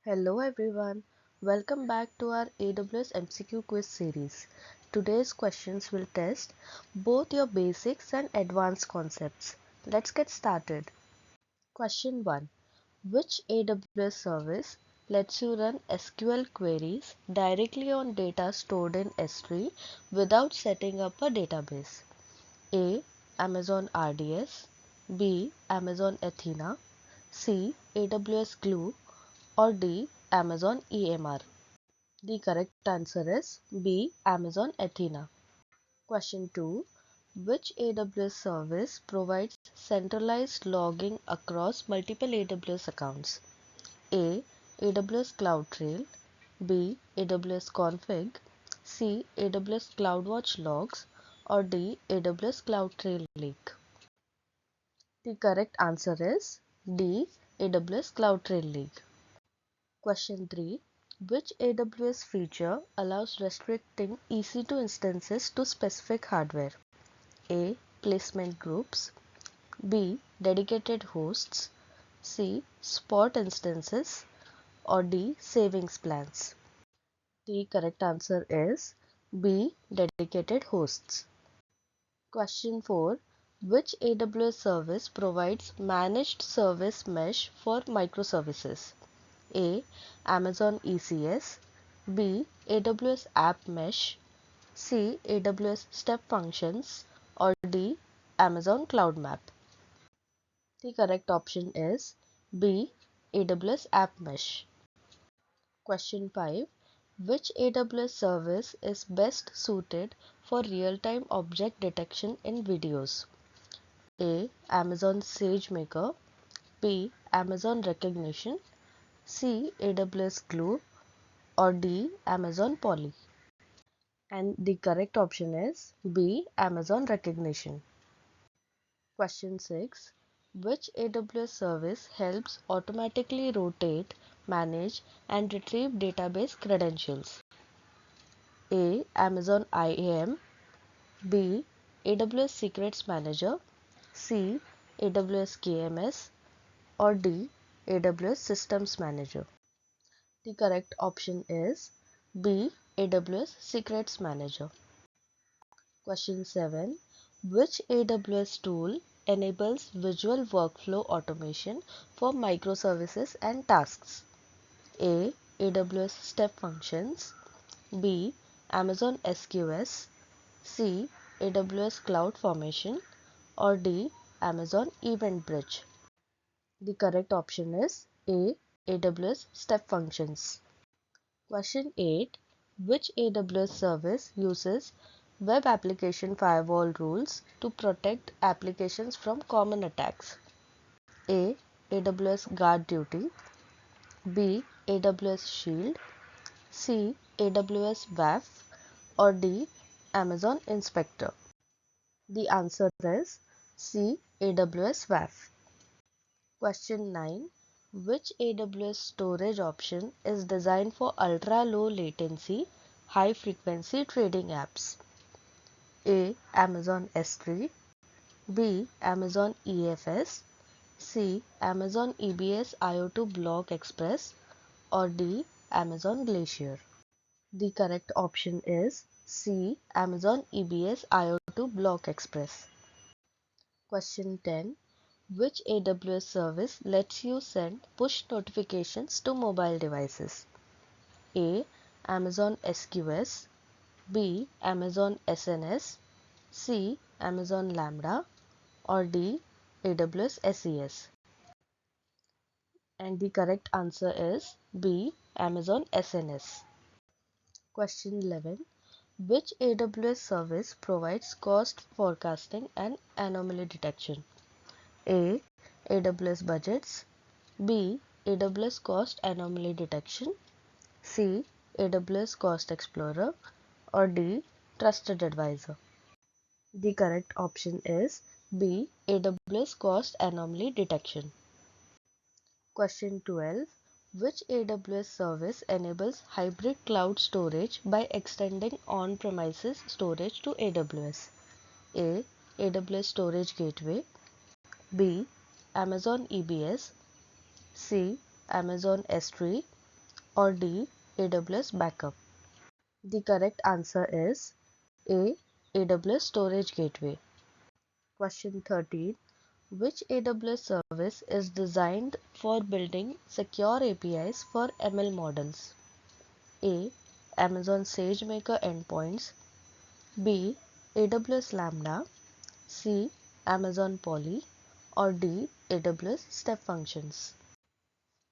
Hello everyone, welcome back to our AWS MCQ quiz series. Today's questions will test both your basics and advanced concepts. Let's get started. Question 1. Which AWS service lets you run SQL queries directly on data stored in S3 without setting up a database? A. Amazon RDS, B. Amazon Athena, C. AWS Glue, or D. Amazon EMR? The correct answer is B. Amazon Athena. Question 2. Which AWS service provides centralized logging across multiple AWS accounts? A. AWS CloudTrail, B. AWS Config, C. AWS CloudWatch Logs, or D. AWS CloudTrail Lake? The correct answer is D. AWS CloudTrail Lake. Question 3. Which AWS feature allows restricting EC2 instances to specific hardware? A. Placement groups, B. Dedicated hosts, C. Spot instances, or D. Savings plans? The correct answer is B. Dedicated hosts. Question 4. Which AWS service provides managed service mesh for microservices? A. Amazon ECS, B. AWS App Mesh, C. AWS Step Functions, or D. Amazon Cloud Map? The correct option is B. AWS App Mesh. Question 5. Which AWS service is best suited for real-time object detection in videos? A. Amazon SageMaker, B. Amazon Recognition, C. AWS Glue, or D. Amazon Poly? And the correct option is B. Amazon Recognition. Question 6. Which AWS service helps automatically rotate, manage, and retrieve database credentials? A. Amazon IAM, B. AWS Secrets Manager, C. AWS KMS, or D. AWS Systems Manager? The correct option is B. AWS Secrets Manager. Question 7. Which AWS tool enables visual workflow automation for microservices and tasks? A. AWS Step Functions, B. Amazon SQS, C. AWS CloudFormation, or D. Amazon Event Bridge? The correct option is A. AWS Step Functions. Question 8. Which AWS service uses Web Application Firewall rules to protect applications from common attacks? A. AWS Guard Duty, B. AWS Shield, C. AWS WAF, or D. Amazon Inspector? The answer is C. AWS WAF. Question 9. Which AWS storage option is designed for ultra-low latency, high-frequency trading apps? A. Amazon S3, B. Amazon EFS, C. Amazon EBS IO2 Block Express, or D. Amazon Glacier? The correct option is C. Amazon EBS IO2 Block Express. Question 10. Which AWS service lets you send push notifications to mobile devices? A. Amazon SQS, B. Amazon SNS, C. Amazon Lambda, or D. AWS SES? And the correct answer is B. Amazon SNS. Question 11. Which AWS service provides cost forecasting and anomaly detection? A. AWS Budgets, B. AWS Cost Anomaly Detection, C. AWS Cost Explorer, or D. Trusted Advisor? The correct option is B. AWS Cost Anomaly Detection. Question 12. Which AWS service enables hybrid cloud storage by extending on-premises storage to AWS? A. AWS Storage Gateway, B. Amazon EBS, C. Amazon S3, or D. AWS Backup? The correct answer is A. AWS Storage Gateway. Question 13. Which AWS service is designed for building secure APIs for ML models? A. Amazon SageMaker Endpoints, B. AWS Lambda, C. Amazon Poly, or D. AWS Step Functions?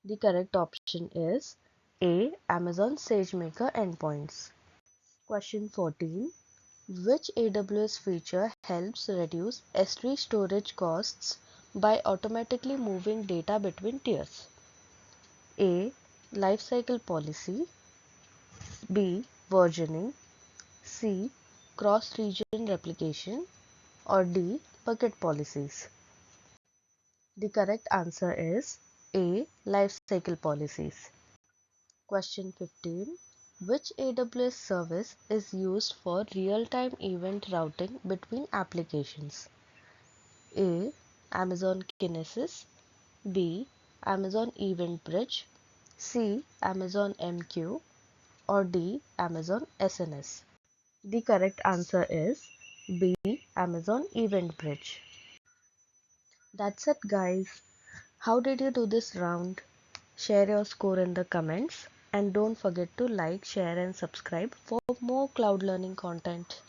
The correct option is A. Amazon SageMaker Endpoints. Question 14. Which AWS feature helps reduce S3 storage costs by automatically moving data between tiers? A. Lifecycle policy, B. Versioning, C. Cross-region replication, or D. Bucket policies? The correct answer is A. Lifecycle policies. Question 15. Which AWS service is used for real-time event routing between applications? A. Amazon Kinesis, B. Amazon Event Bridge, C. Amazon MQ, or D. Amazon SNS? The correct answer is B. Amazon Event Bridge. That's it, guys. How did you do this round? Share your score in the comments and don't forget to like, share and subscribe for more cloud learning content.